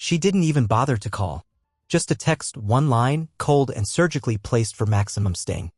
She didn't even bother to call. Just a text, one line, cold and surgically placed for maximum sting.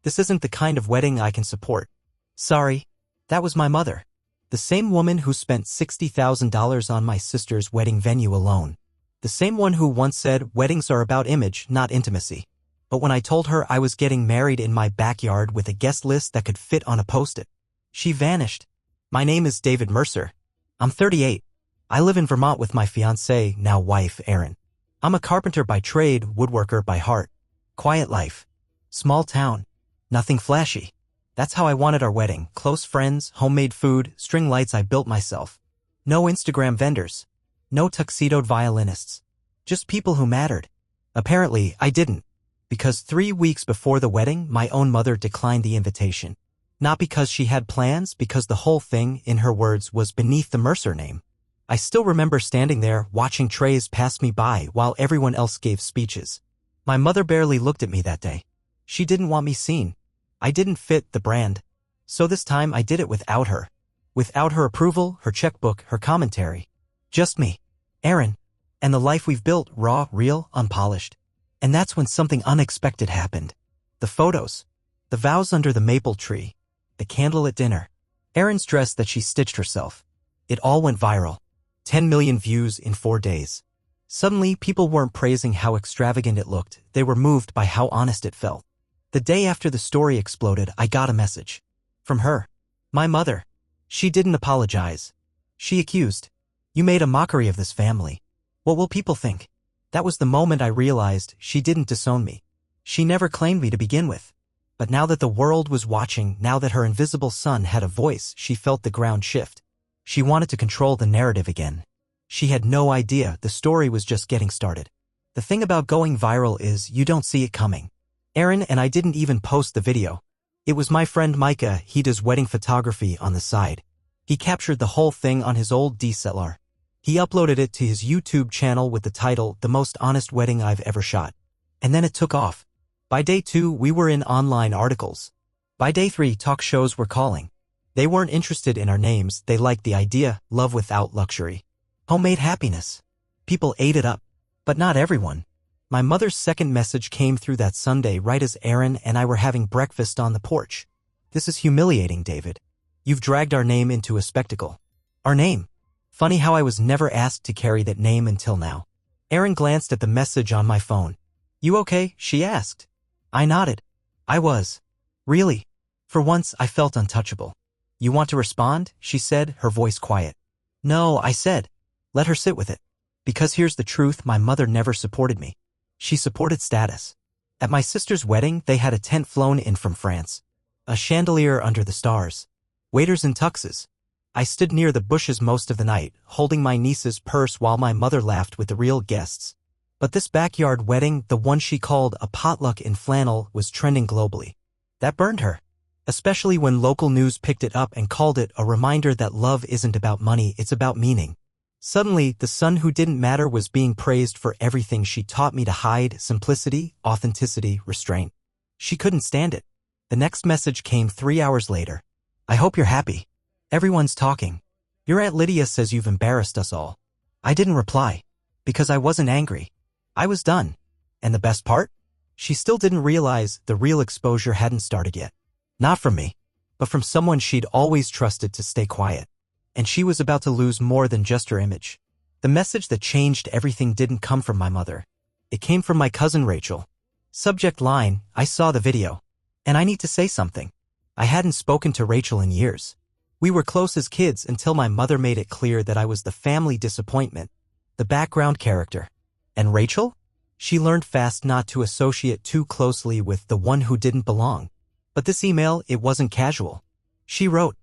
This isn't the kind of wedding I can support. Sorry. That was my mother. The same woman who spent $60,000 on my sister's wedding venue alone. The same one who once said weddings are about image, not intimacy. But when I told her I was getting married in my backyard with a guest list that could fit on a post-it, she vanished. My name is David Mercer. I'm 38. I live in Vermont with my fiancée, now wife, Erin. I'm a carpenter by trade, woodworker by heart. Quiet life. Small town. Nothing flashy. That's how I wanted our wedding. Close friends, homemade food, string lights I built myself. No Instagram vendors. No tuxedoed violinists. Just people who mattered. Apparently, I didn't. Because 3 weeks before the wedding, my own mother declined the invitation. Not because she had plans, because the whole thing, in her words, was beneath the Mercer name. I still remember standing there, watching trays pass me by while everyone else gave speeches. My mother barely looked at me that day. She didn't want me seen. I didn't fit the brand. So this time I did it without her. Without her approval, her checkbook, her commentary. Just me, Erin, and the life we've built, raw, real, unpolished. And that's when something unexpected happened. The photos. The vows under the maple tree. The candle at dinner. Erin's dress that she stitched herself. It all went viral. 10 million views in 4 days. Suddenly, people weren't praising how extravagant it looked. They were moved by how honest it felt. The day after the story exploded, I got a message. From her. My mother. She didn't apologize. She accused. You made a mockery of this family. What will people think? That was the moment I realized she didn't disown me. She never claimed me to begin with. But now that the world was watching, now that her invisible son had a voice, she felt the ground shift. She wanted to control the narrative again. She had no idea the story was just getting started. The thing about going viral is you don't see it coming. Erin and I didn't even post the video. It was my friend Micah. He does wedding photography on the side. He captured the whole thing on his old DSLR. He uploaded it to his YouTube channel with the title, The Most Honest Wedding I've Ever Shot. And then it took off. By day 2, we were in online articles. By day 3, talk shows were calling. They weren't interested in our names. They liked the idea, love without luxury. Homemade happiness. People ate it up. But not everyone. My mother's second message came through that Sunday right as Erin and I were having breakfast on the porch. This is humiliating, David. You've dragged our name into a spectacle. Our name. Funny how I was never asked to carry that name until now. Erin glanced at the message on my phone. You okay? She asked. I nodded. I was. Really? For once, I felt untouchable. You want to respond? She said, her voice quiet. No, I said. Let her sit with it. Because here's the truth, my mother never supported me. She supported status. At my sister's wedding, they had a tent flown in from France. A chandelier under the stars. Waiters in tuxes. I stood near the bushes most of the night, holding my niece's purse while my mother laughed with the real guests. But this backyard wedding, the one she called a potluck in flannel, was trending globally. That burned her. Especially when local news picked it up and called it a reminder that love isn't about money, it's about meaning. Suddenly, the son who didn't matter was being praised for everything she taught me to hide: simplicity, authenticity, restraint. She couldn't stand it. The next message came 3 hours later. I hope you're happy. Everyone's talking. Your Aunt Lydia says you've embarrassed us all. I didn't reply. Because I wasn't angry. I was done. And the best part? She still didn't realize the real exposure hadn't started yet. Not from me, but from someone she'd always trusted to stay quiet. And she was about to lose more than just her image. The message that changed everything didn't come from my mother. It came from my cousin Rachel. Subject line, I saw the video. And I need to say something. I hadn't spoken to Rachel in years. We were close as kids until my mother made it clear that I was the family disappointment, the background character. And Rachel? She learned fast not to associate too closely with the one who didn't belong. But this email, it wasn't casual. She wrote,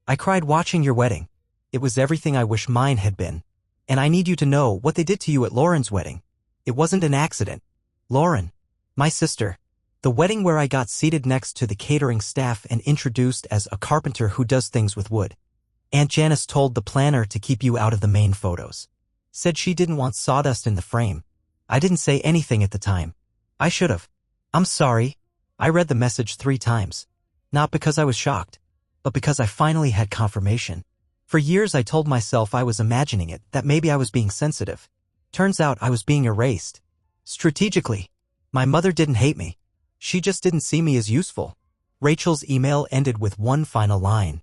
I cried watching your wedding. It was everything I wish mine had been. And I need you to know what they did to you at Lauren's wedding. It wasn't an accident. Lauren, my sister, the wedding where I got seated next to the catering staff and introduced as a carpenter who does things with wood. Aunt Janice told the planner to keep you out of the main photos. Said she didn't want sawdust in the frame. I didn't say anything at the time. I should have. I'm sorry. I read the message 3 times. Not because I was shocked, but because I finally had confirmation. For years I told myself I was imagining it, that maybe I was being sensitive. Turns out I was being erased. Strategically. My mother didn't hate me. She just didn't see me as useful. Rachel's email ended with one final line.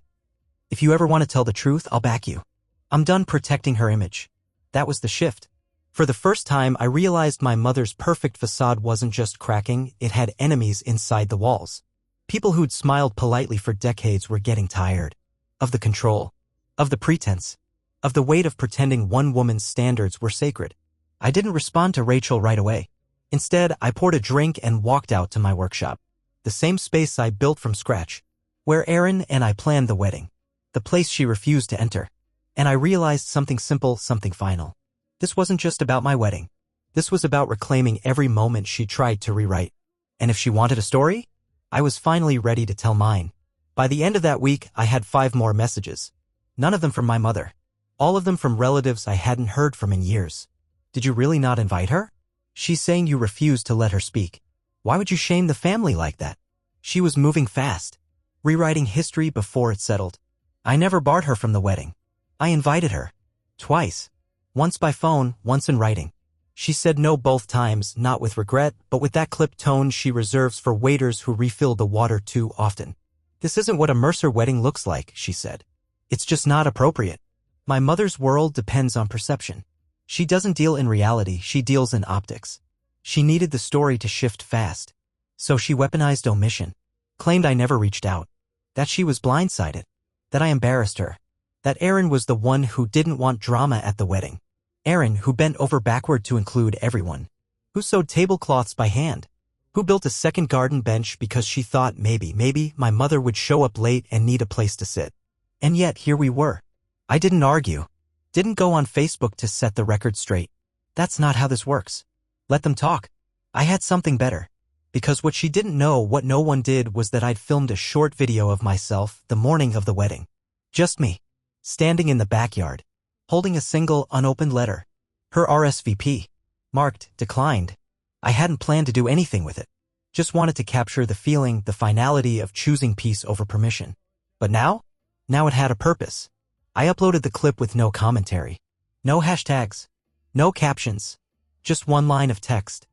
If you ever want to tell the truth, I'll back you. I'm done protecting her image. That was the shift. For the first time, I realized my mother's perfect facade wasn't just cracking, it had enemies inside the walls. People who'd smiled politely for decades were getting tired. Of the control. Of the pretense. Of the weight of pretending one woman's standards were sacred. I didn't respond to Rachel right away. Instead, I poured a drink and walked out to my workshop. The same space I built from scratch. Where Erin and I planned the wedding. The place she refused to enter. And I realized something simple, something final. This wasn't just about my wedding. This was about reclaiming every moment she tried to rewrite. And if she wanted a story, I was finally ready to tell mine. By the end of that week, I had 5 more messages. None of them from my mother. All of them from relatives I hadn't heard from in years. Did you really not invite her? She's saying you refused to let her speak. Why would you shame the family like that? She was moving fast, rewriting history before it settled. I never barred her from the wedding. I invited her. Twice. Once by phone, once in writing. She said no both times, not with regret, but with that clipped tone she reserves for waiters who refill the water too often. This isn't what a Mercer wedding looks like, she said. It's just not appropriate. My mother's world depends on perception. She doesn't deal in reality, she deals in optics. She needed the story to shift fast. So she weaponized omission. Claimed I never reached out. That she was blindsided. That I embarrassed her. That Erin was the one who didn't want drama at the wedding. Erin, who bent over backward to include everyone. Who sewed tablecloths by hand. Who built a second garden bench because she thought maybe my mother would show up late and need a place to sit. And yet here we were. I didn't argue. Didn't go on Facebook to set the record straight. That's not how this works. Let them talk. I had something better. Because what she didn't know, what no one did, was that I'd filmed a short video of myself the morning of the wedding. Just me. Standing in the backyard. Holding a single unopened letter. Her RSVP. Marked, declined. I hadn't planned to do anything with it. Just wanted to capture the feeling, the finality of choosing peace over permission. But now? Now it had a purpose. I uploaded the clip with no commentary. No hashtags. No captions. Just one line of text.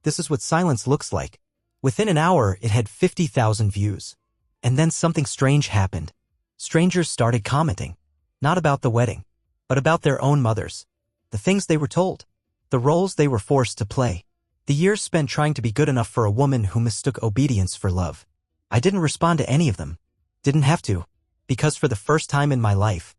This is what silence looks like. Within an hour, it had 50,000 views. And then something strange happened. Strangers started commenting. Not about the wedding, but about their own mothers. The things they were told. The roles they were forced to play. The years spent trying to be good enough for a woman who mistook obedience for love. I didn't respond to any of them. Didn't have to. Because for the first time in my life,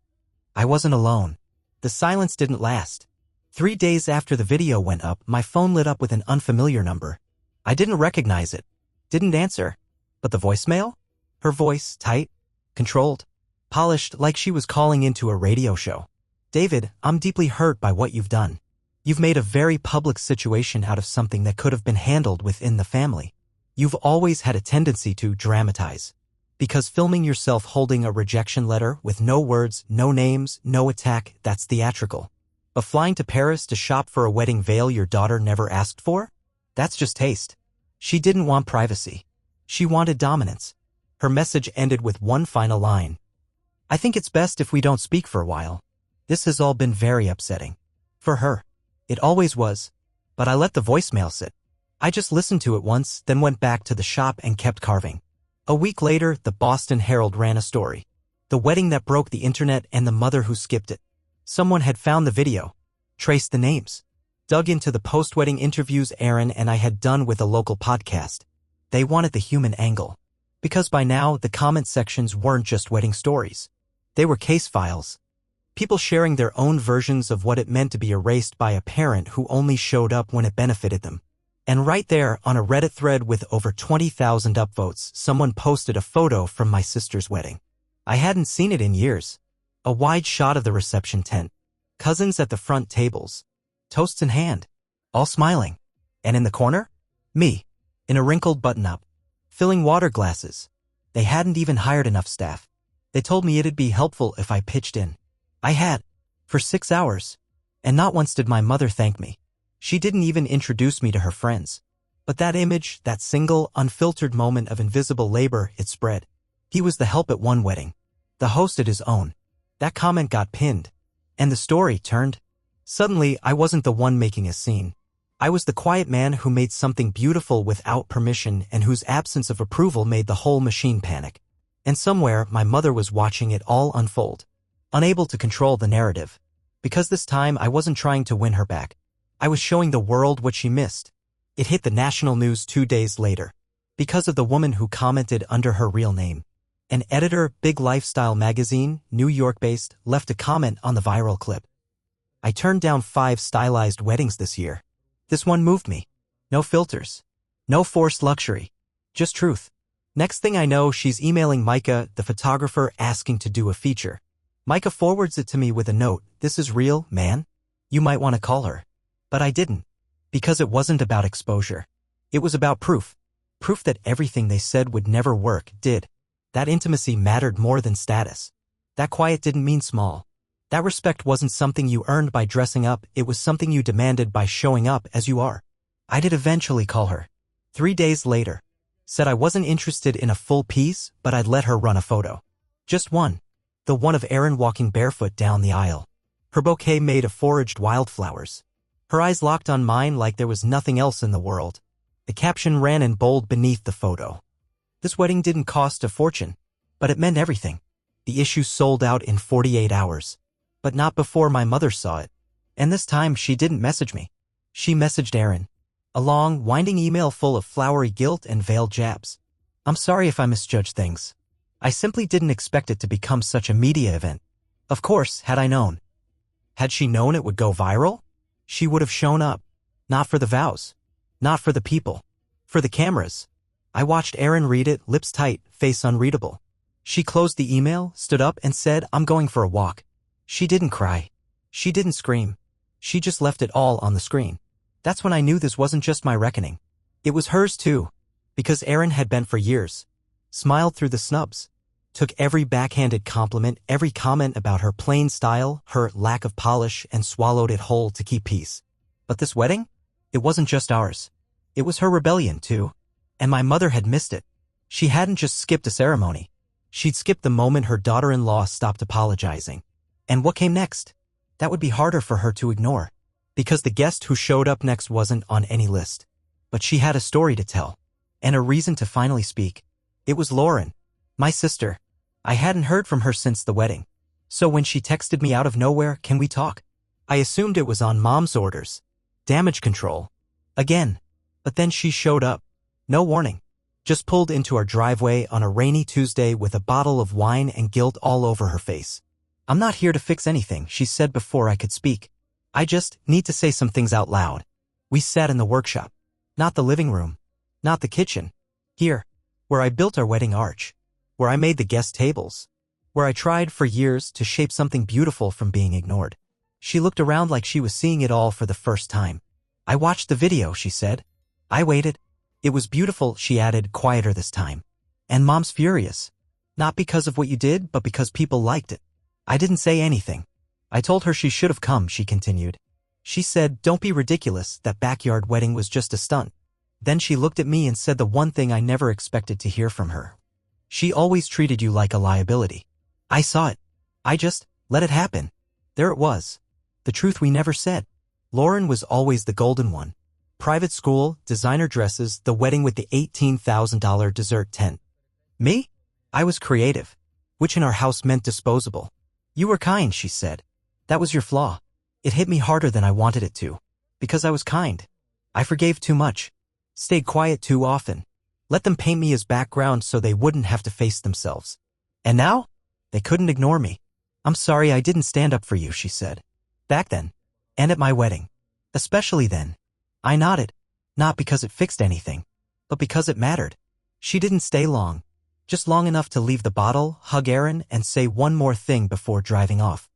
I wasn't alone. The silence didn't last. 3 days after the video went up, my phone lit up with an unfamiliar number. I didn't recognize it. Didn't answer. But the voicemail? Her voice, tight, controlled, polished, like she was calling into a radio show. David, I'm deeply hurt by what you've done. You've made a very public situation out of something that could have been handled within the family. You've always had a tendency to dramatize. Because filming yourself holding a rejection letter with no words, no names, no attack, that's theatrical. But flying to Paris to shop for a wedding veil your daughter never asked for? That's just taste. She didn't want privacy. She wanted dominance. Her message ended with one final line. I think it's best if we don't speak for a while. This has all been very upsetting. For her. It always was. But I let the voicemail sit. I just listened to it once, then went back to the shop and kept carving. A week later, the Boston Herald ran a story. The wedding that broke the internet and the mother who skipped it. Someone had found the video, traced the names, dug into the post-wedding interviews Erin and I had done with a local podcast. They wanted the human angle. Because by now, the comment sections weren't just wedding stories. They were case files. People sharing their own versions of what it meant to be erased by a parent who only showed up when it benefited them. And right there, on a Reddit thread with over 20,000 upvotes, someone posted a photo from my sister's wedding. I hadn't seen it in years. A wide shot of the reception tent. Cousins at the front tables. Toasts in hand. All smiling. And in the corner? Me. In a wrinkled button-up. Filling water glasses. They hadn't even hired enough staff. They told me it'd be helpful if I pitched in. I had. For 6 hours. And not once did my mother thank me. She didn't even introduce me to her friends. But that image, that single, unfiltered moment of invisible labor, it spread. He was the help at one wedding. The host at his own. That comment got pinned. And the story turned Suddenly, I wasn't the one making a scene. I was the quiet man who made something beautiful without permission and whose absence of approval made the whole machine panic. And somewhere, my mother was watching it all unfold, unable to control the narrative. Because this time, I wasn't trying to win her back. I was showing the world what she missed. It hit the national news 2 days later. Because of the woman who commented under her real name. An editor, big lifestyle magazine, New York-based, left a comment on the viral clip. I turned down 5 stylized weddings this year. This one moved me. No filters. No forced luxury. Just truth. Next thing I know, she's emailing Micah, the photographer, asking to do a feature. Micah forwards it to me with a note, "This is real, man. You might want to call her." But I didn't. Because it wasn't about exposure. It was about proof. Proof that everything they said would never work did. That intimacy mattered more than status. That quiet didn't mean small. That respect wasn't something you earned by dressing up, it was something you demanded by showing up as you are. I did eventually call her. 3 days later. Said I wasn't interested in a full piece, but I'd let her run a photo. Just one. The one of Erin walking barefoot down the aisle. Her bouquet made of foraged wildflowers. Her eyes locked on mine like there was nothing else in the world. The caption ran in bold beneath the photo. This wedding didn't cost a fortune, but it meant everything. The issue sold out in 48 hours. But not before my mother saw it. And this time she didn't message me. She messaged Erin. A long, winding email full of flowery guilt and veiled jabs. "I'm sorry if I misjudged things. I simply didn't expect it to become such a media event. Of course, had I known. Had she known it would go viral, she would have shown up. Not for the vows. Not for the people. For the cameras." I watched Erin read it, lips tight, face unreadable. She closed the email, stood up, and said, "I'm going for a walk." She didn't cry. She didn't scream. She just left it all on the screen. That's when I knew this wasn't just my reckoning. It was hers too. Because Erin had been for years. Smiled through the snubs. Took every backhanded compliment, every comment about her plain style, her lack of polish, and swallowed it whole to keep peace. But this wedding? It wasn't just ours. It was her rebellion too. And my mother had missed it. She hadn't just skipped a ceremony. She'd skipped the moment her daughter-in-law stopped apologizing. And what came next? That would be harder for her to ignore. Because the guest who showed up next wasn't on any list. But she had a story to tell. And a reason to finally speak. It was Lauren. My sister. I hadn't heard from her since the wedding. So when she texted me out of nowhere, "Can we talk?" I assumed it was on Mom's orders. Damage control. Again. But then she showed up. No warning. Just pulled into our driveway on a rainy Tuesday with a bottle of wine and guilt all over her face. "I'm not here to fix anything," she said before I could speak. "I just need to say some things out loud." We sat in the workshop. Not the living room. Not the kitchen. Here. Where I built our wedding arch. Where I made the guest tables. Where I tried for years to shape something beautiful from being ignored. She looked around like she was seeing it all for the first time. "I watched the video," she said. "I waited. It was beautiful," she added, quieter this time. "And Mom's furious. Not because of what you did, but because people liked it." I didn't say anything. I told her she should have come, she continued. She said, "Don't be ridiculous, that backyard wedding was just a stunt." Then she looked at me and said the one thing I never expected to hear from her. "She always treated you like a liability." I saw it. I just let it happen. There it was. The truth we never said. Lauren was always the golden one. Private school, designer dresses, the wedding with the $18,000 dessert tent. Me? I was creative, which in our house meant disposable. "You were kind," she said. "That was your flaw." It hit me harder than I wanted it to. Because I was kind. I forgave too much. Stayed quiet too often. Let them paint me as background so they wouldn't have to face themselves. And now? They couldn't ignore me. "I'm sorry I didn't stand up for you," she said. Back then. And at my wedding. Especially then. I nodded. Not because it fixed anything. But because it mattered. She didn't stay long. Just long enough to leave the bottle, hug Erin, and say one more thing before driving off.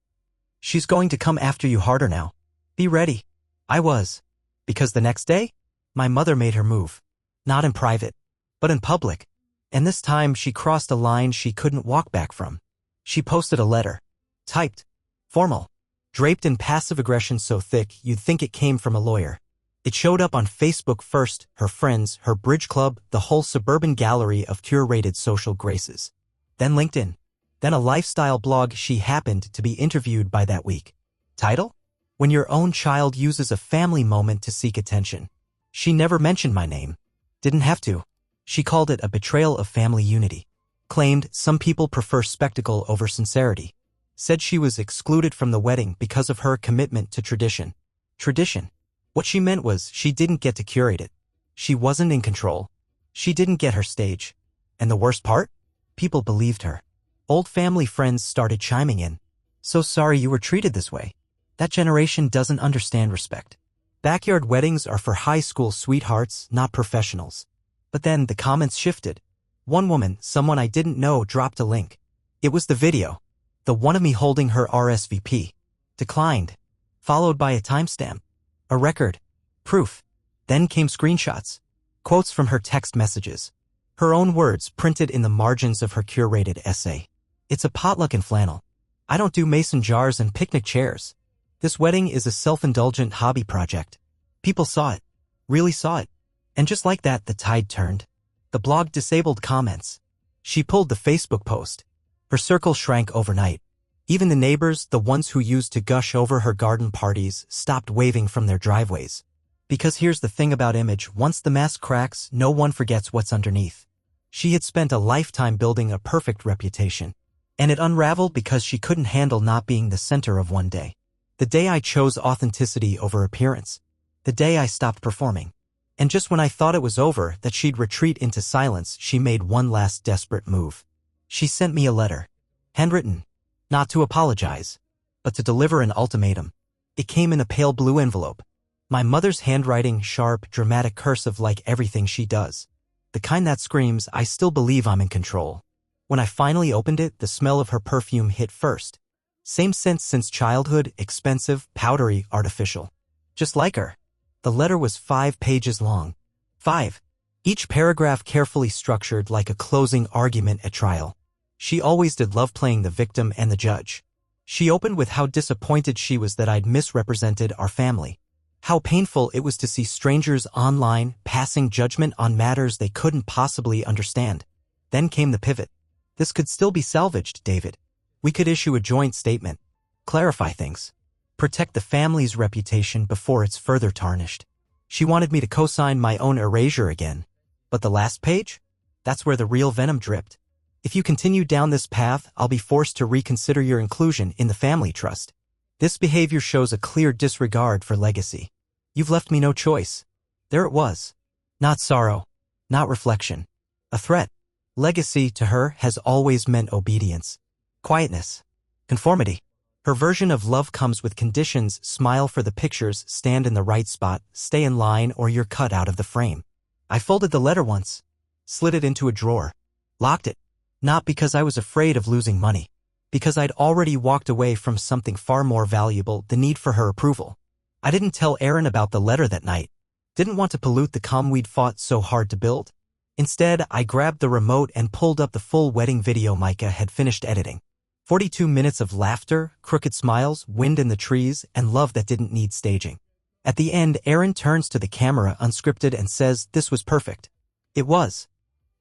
"She's going to come after you harder now. Be ready." I was. Because the next day, my mother made her move. Not in private, but in public. And this time she crossed a line she couldn't walk back from. She posted a letter. Typed. Formal. Draped in passive aggression so thick you'd think it came from a lawyer. It showed up on Facebook first, her friends, her bridge club, the whole suburban gallery of curated social graces. Then LinkedIn. Then a lifestyle blog she happened to be interviewed by that week. Title? When your own child uses a family moment to seek attention. She never mentioned my name. Didn't have to. She called it a betrayal of family unity. Claimed some people prefer spectacle over sincerity. Said she was excluded from the wedding because of her commitment to tradition. Tradition. What she meant was she didn't get to curate it. She wasn't in control. She didn't get her stage. And the worst part? People believed her. Old family friends started chiming in. So sorry you were treated this way. That generation doesn't understand respect. Backyard weddings are for high school sweethearts, not professionals. But then the comments shifted. One woman, someone I didn't know, dropped a link. It was the video. The one of me holding her RSVP. Declined. Followed by a timestamp. A record. Proof. Then came screenshots. Quotes from her text messages. Her own words printed in the margins of her curated essay. It's a potluck in flannel. I don't do mason jars and picnic chairs. This wedding is a self-indulgent hobby project. People saw it. Really saw it. And just like that, the tide turned. The blog disabled comments. She pulled the Facebook post. Her circle shrank overnight. Even the neighbors, the ones who used to gush over her garden parties, stopped waving from their driveways. Because here's the thing about image, once the mask cracks, no one forgets what's underneath. She had spent a lifetime building a perfect reputation. And it unraveled because she couldn't handle not being the center of one day. The day I chose authenticity over appearance. The day I stopped performing. And just when I thought it was over, that she'd retreat into silence, she made one last desperate move. She sent me a letter. Handwritten. Not to apologize, but to deliver an ultimatum. It came in a pale blue envelope. My mother's handwriting, sharp, dramatic cursive like everything she does. The kind that screams, I still believe I'm in control. When I finally opened it, the smell of her perfume hit first. Same scent since childhood, expensive, powdery, artificial. Just like her. The letter was 5 pages long. 5. Each paragraph carefully structured like a closing argument at trial. She always did love playing the victim and the judge. She opened with how disappointed she was that I'd misrepresented our family. How painful it was to see strangers online passing judgment on matters they couldn't possibly understand. Then came the pivot. This could still be salvaged, David. We could issue a joint statement. Clarify things. Protect the family's reputation before it's further tarnished. She wanted me to co-sign my own erasure again. But the last page? That's where the real venom dripped. If you continue down this path, I'll be forced to reconsider your inclusion in the family trust. This behavior shows a clear disregard for legacy. You've left me no choice. There it was. Not sorrow. Not reflection. A threat. Legacy, to her, has always meant obedience. Quietness. Conformity. Her version of love comes with conditions: smile for the pictures, stand in the right spot, stay in line, or you're cut out of the frame. I folded the letter once. Slid it into a drawer. Locked it. Not because I was afraid of losing money. Because I'd already walked away from something far more valuable, the need for her approval. I didn't tell Erin about the letter that night. Didn't want to pollute the calm we'd fought so hard to build. Instead, I grabbed the remote and pulled up the full wedding video Micah had finished editing. 42 minutes of laughter, crooked smiles, wind in the trees, and love that didn't need staging. At the end, Erin turns to the camera unscripted and says this was perfect. It was.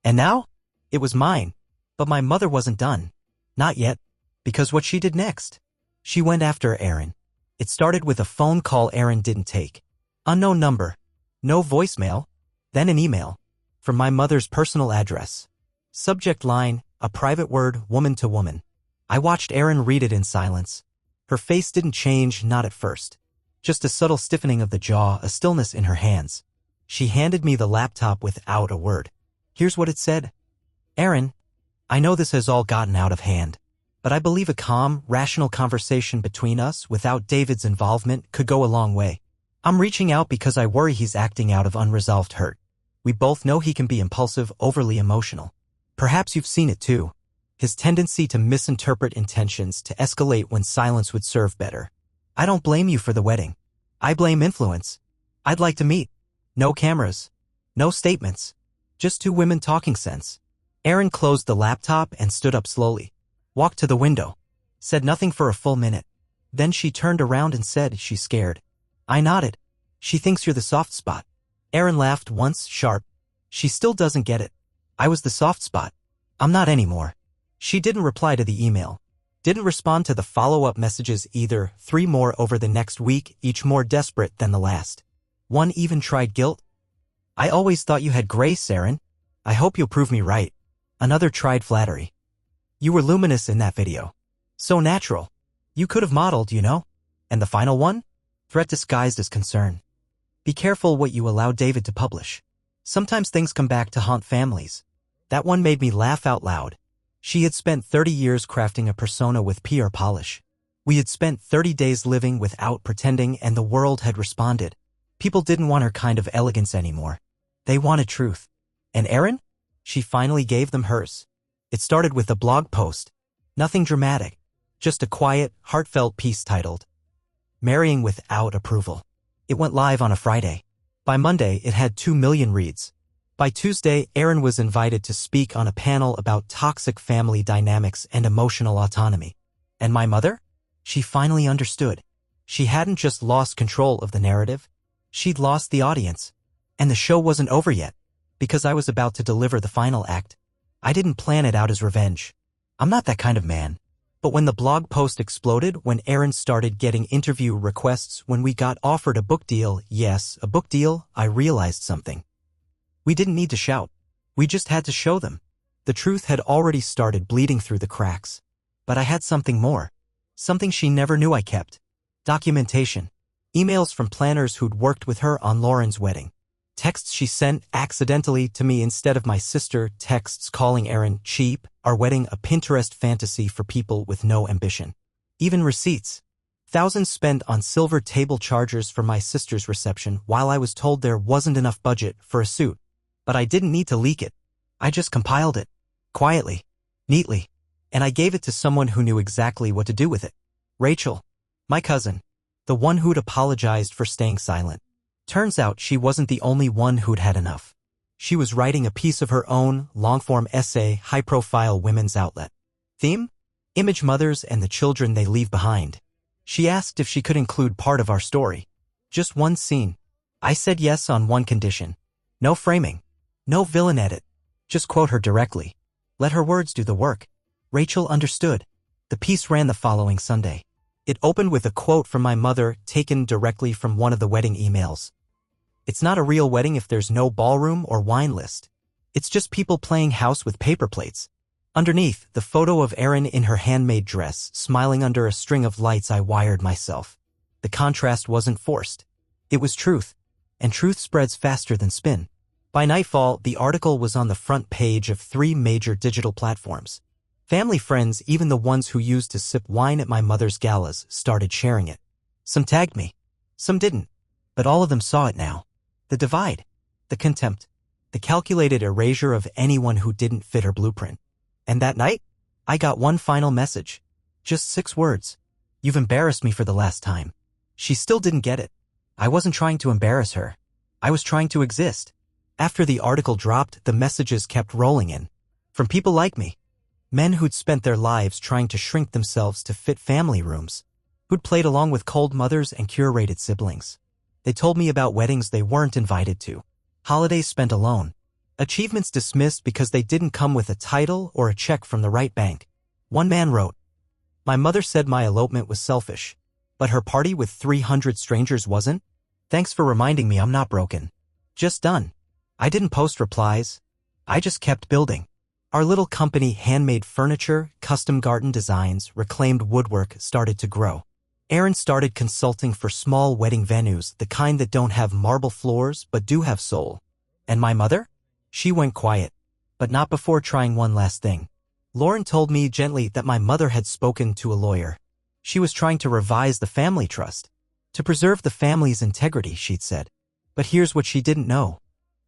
And now? It was mine. But my mother wasn't done. Not yet. Because what she did next? She went after Erin. It started with a phone call Erin didn't take. Unknown number. No voicemail. Then an email. From my mother's personal address. Subject line, a private word, woman to woman. I watched Erin read it in silence. Her face didn't change, not at first. Just a subtle stiffening of the jaw, a stillness in her hands. She handed me the laptop without a word. Here's what it said. Erin, I know this has all gotten out of hand, but I believe a calm, rational conversation between us without David's involvement could go a long way. I'm reaching out because I worry he's acting out of unresolved hurt. We both know he can be impulsive, overly emotional. Perhaps you've seen it too. His tendency to misinterpret intentions, to escalate when silence would serve better. I don't blame you for the wedding. I blame influence. I'd like to meet. No cameras. No statements. Just 2 women talking sense. Erin closed the laptop and stood up slowly. Walked to the window. Said nothing for a full minute. Then she turned around and said she's scared. I nodded. She thinks you're the soft spot. Erin laughed once, sharp. She still doesn't get it. I was the soft spot. I'm not anymore. She didn't reply to the email. Didn't respond to the follow-up messages either, 3 more over the next week, each more desperate than the last. One even tried guilt. I always thought you had grace, Aaron. I hope you'll prove me right. Another tried flattery. You were luminous in that video. So natural. You could have modeled, you know? And the final one? Threat disguised as concern. Be careful what you allow David to publish. Sometimes things come back to haunt families. That one made me laugh out loud. She had spent 30 years crafting a persona with PR polish. We had spent 30 days living without pretending, and the world had responded. People didn't want her kind of elegance anymore. They wanted truth. And Aaron? She finally gave them hers. It started with a blog post. Nothing dramatic. Just a quiet, heartfelt piece titled, "Marrying Without Approval." It went live on a Friday. By Monday, it had 2 million reads. By Tuesday, Aaron was invited to speak on a panel about toxic family dynamics and emotional autonomy. And my mother? She finally understood. She hadn't just lost control of the narrative. She'd lost the audience. And the show wasn't over yet, because I was about to deliver the final act. I didn't plan it out as revenge. I'm not that kind of man. But when the blog post exploded, when Aaron started getting interview requests, when we got offered a book deal, yes, a book deal, I realized something. We didn't need to shout. We just had to show them. The truth had already started bleeding through the cracks. But I had something more. Something she never knew I kept. Documentation. Emails from planners who'd worked with her on Lauren's wedding. Texts she sent accidentally to me instead of my sister, texts calling Aaron cheap, our wedding a Pinterest fantasy for people with no ambition. Even receipts. Thousands spent on silver table chargers for my sister's reception while I was told there wasn't enough budget for a suit. But I didn't need to leak it. I just compiled it. Quietly. Neatly. And I gave it to someone who knew exactly what to do with it. Rachel. My cousin. The one who'd apologized for staying silent. Turns out she wasn't the only one who'd had enough. She was writing a piece of her own, long-form essay, high-profile women's outlet. Theme? Image mothers and the children they leave behind. She asked if she could include part of our story. Just one scene. I said yes on one condition. No framing. No villain edit. Just quote her directly. Let her words do the work. Rachel understood. The piece ran the following Sunday. It opened with a quote from my mother taken directly from one of the wedding emails. It's not a real wedding if there's no ballroom or wine list. It's just people playing house with paper plates. Underneath, the photo of Erin in her handmade dress, smiling under a string of lights I wired myself. The contrast wasn't forced. It was truth. And truth spreads faster than spin. By nightfall, the article was on the front page of 3 major digital platforms. Family friends, even the ones who used to sip wine at my mother's galas, started sharing it. Some tagged me. Some didn't. But all of them saw it now. The divide. The contempt. The calculated erasure of anyone who didn't fit her blueprint. And that night, I got one final message. Just 6 words. You've embarrassed me for the last time. She still didn't get it. I wasn't trying to embarrass her. I was trying to exist. After the article dropped, the messages kept rolling in. From people like me. Men who'd spent their lives trying to shrink themselves to fit family rooms. Who'd played along with cold mothers and curated siblings. They told me about weddings they weren't invited to. Holidays spent alone. Achievements dismissed because they didn't come with a title or a check from the right bank. One man wrote, "My mother said my elopement was selfish, but her party with 300 strangers wasn't? Thanks for reminding me I'm not broken. Just done." I didn't post replies. I just kept building. Our little company, handmade furniture, custom garden designs, reclaimed woodwork, started to grow. Aaron started consulting for small wedding venues, the kind that don't have marble floors but do have soul. And my mother? She went quiet. But not before trying one last thing. Lauren told me gently that my mother had spoken to a lawyer. She was trying to revise the family trust. To preserve the family's integrity, she'd said. But here's what she didn't know.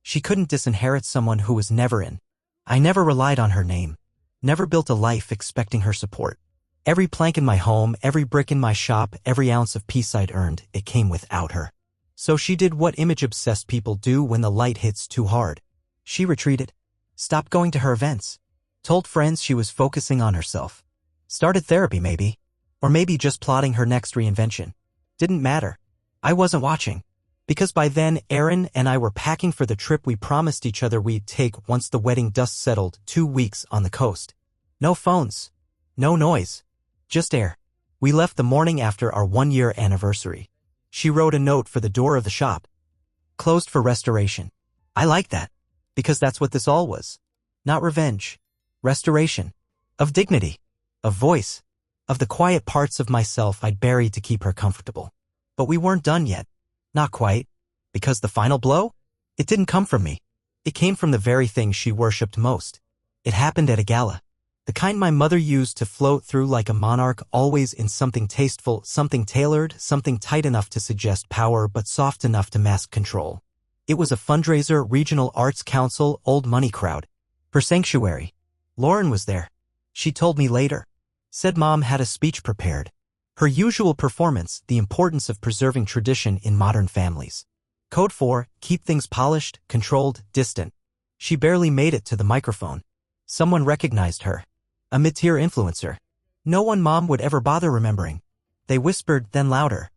She couldn't disinherit someone who was never in. I never relied on her name. Never built a life expecting her support. Every plank in my home, every brick in my shop, every ounce of peace I'd earned, it came without her. So she did what image-obsessed people do when the light hits too hard. She retreated. Stopped going to her events. Told friends she was focusing on herself. Started therapy maybe. Or maybe just plotting her next reinvention. Didn't matter. I wasn't watching. Because by then, Aaron and I were packing for the trip we promised each other we'd take once the wedding dust settled, 2 weeks on the coast. No phones. No noise. Just air. We left the morning after our 1-year anniversary. She wrote a note for the door of the shop. Closed for restoration. I like that. Because that's what this all was. Not revenge. Restoration. Of dignity. Of voice. Of the quiet parts of myself I'd buried to keep her comfortable. But we weren't done yet. Not quite. Because the final blow? It didn't come from me. It came from the very thing she worshipped most. It happened at a gala. The kind my mother used to float through like a monarch, always in something tasteful, something tailored, something tight enough to suggest power but soft enough to mask control. It was a fundraiser, Regional Arts Council, old money crowd. For Sanctuary. Lauren was there. She told me later. Said Mom had a speech prepared. Her usual performance, the importance of preserving tradition in modern families. Code 4, keep things polished, controlled, distant. She barely made it to the microphone. Someone recognized her. A mid-tier influencer. No one Mom would ever bother remembering. They whispered, then louder.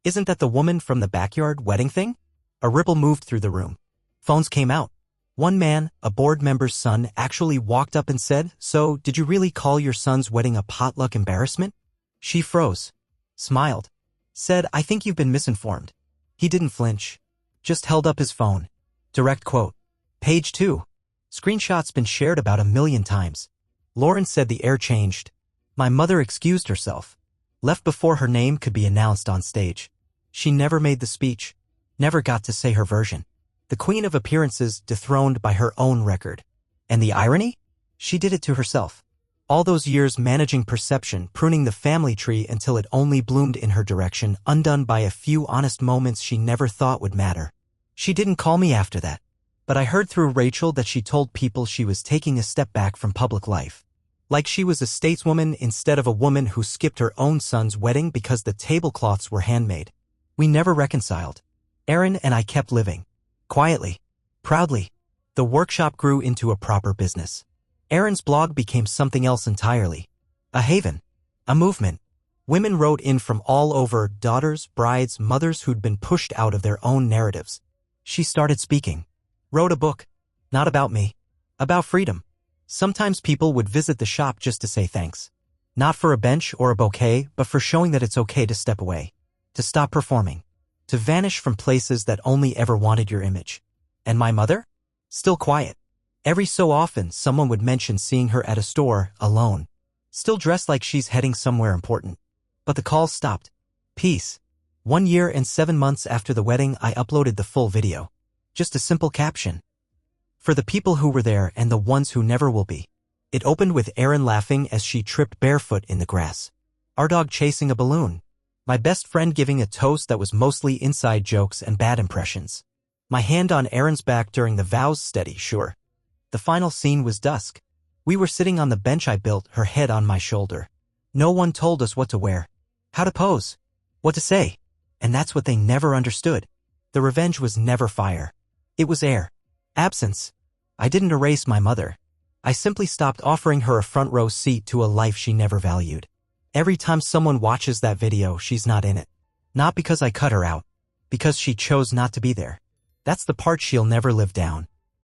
Isn't that the woman from the backyard wedding thing? A ripple moved through the room. Phones came out. One man, a board member's son, actually walked up and said, "So, did you really call your son's wedding a potluck embarrassment?" She froze. Smiled. Said, "I think you've been misinformed." He didn't flinch. Just held up his phone. Direct quote. Page 2. Screenshot's been shared about 1,000,000 times. Lauren said the air changed. My mother excused herself. Left before her name could be announced on stage. She never made the speech. Never got to say her version. The queen of appearances dethroned by her own record. And the irony? She did it to herself. All those years managing perception, pruning the family tree until it only bloomed in her direction, undone by a few honest moments she never thought would matter. She didn't call me after that. But I heard through Rachel that she told people she was taking a step back from public life. Like she was a stateswoman instead of a woman who skipped her own son's wedding because the tablecloths were handmade. We never reconciled. Aaron and I kept living. Quietly. Proudly. The workshop grew into a proper business. Aaron's blog became something else entirely. A haven. A movement. Women wrote in from all over, daughters, brides, mothers who'd been pushed out of their own narratives. She started speaking. Wrote a book. Not about me. About freedom. Sometimes people would visit the shop just to say thanks. Not for a bench or a bouquet, but for showing that it's okay to step away. To stop performing. To vanish from places that only ever wanted your image. And my mother? Still quiet. Every so often, someone would mention seeing her at a store, alone. Still dressed like she's heading somewhere important. But the calls stopped. Peace. 1 year and 7 months after the wedding, I uploaded the full video. Just a simple caption. For the people who were there and the ones who never will be. It opened with Erin laughing as she tripped barefoot in the grass. Our dog chasing a balloon. My best friend giving a toast that was mostly inside jokes and bad impressions. My hand on Erin's back during the vows, steady, sure. The final scene was dusk. We were sitting on the bench I built, her head on my shoulder. No one told us what to wear. How to pose. What to say. And that's what they never understood. The revenge was never fire. It was air. Absence. I didn't erase my mother. I simply stopped offering her a front row seat to a life she never valued. Every time someone watches that video, she's not in it. Not because I cut her out. Because she chose not to be there. That's the part she'll never live down.